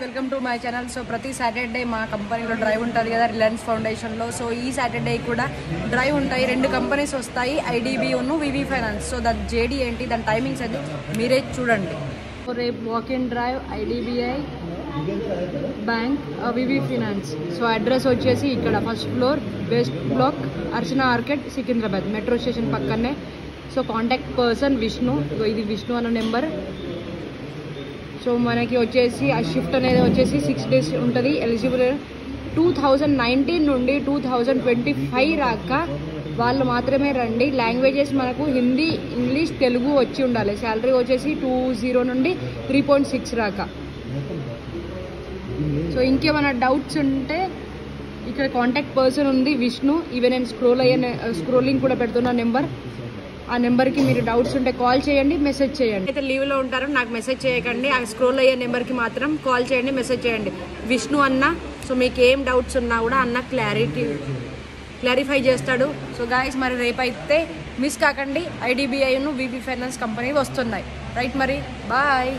Welcome to my channel. So ప్రతి Saturday మా కంపెనీలో డ్రైవ్ ఉంటుంది కదా, రిలయన్స్ ఫౌండేషన్లో. సో ఈ సాటర్డే కూడా డ్రైవ్ ఉంటాయి. 2 కంపెనీస్ వస్తాయి, ఐడిబిను వివి ఫైనాన్స్. సో దాని జేడీ ఏంటి, దాని టైమింగ్స్ అది మీరే చూడండి. సో రేపు walk in drive IDBI bank VV finance. So address వచ్చేసి ఇక్కడ ఫస్ట్ ఫ్లోర్ వెస్ట్ బ్లాక్ అర్చనా ఆర్కెట్ సికింద్రాబాద్ మెట్రో స్టేషన్ పక్కనే. సో కాంటాక్ట్ పర్సన్ విష్ణు, ఇది విష్ణు అన్న నెంబర్. సో మనకి వచ్చేసి ఆ షిఫ్ట్ అనేది వచ్చేసి 6 days ఉంటుంది. ఎలిజిబుల్ 2019 నుండి 2025 రాక వాళ్ళు మాత్రమే రండి. లాంగ్వేజెస్ మనకు హిందీ, ఇంగ్లీష్, తెలుగు వచ్చి ఉండాలి. శాలరీ వచ్చేసి 20 నుండి 3.6 రాక. సో ఇంకేమైనా డౌట్స్ ఉంటే ఇక్కడ కాంటాక్ట్ పర్సన్ ఉంది విష్ణు. ఇవి నేను స్క్రోలింగ్ కూడా పెడుతున్న నెంబర్. ఆ నెంబర్కి మీరు డౌట్స్ ఉంటే కాల్ చేయండి, మెసేజ్ చేయండి. అయితే లీవ్లో ఉంటారో నాకు మెసేజ్ చేయకండి, ఆ స్క్రోల్ అయ్యే నెంబర్కి మాత్రం కాల్ చేయండి, మెసేజ్ చేయండి. విష్ణు అన్న. సో మీకు ఏం డౌట్స్ ఉన్నా కూడా అన్న క్లారిఫై చేస్తాడు. సో గాయస్ మరి రేపైతే మిస్ కాకండి, ఐడిబిఐను వివి ఫైనాన్స్ కంపెనీ వస్తున్నాయి. రైట్ మరి బాయ్.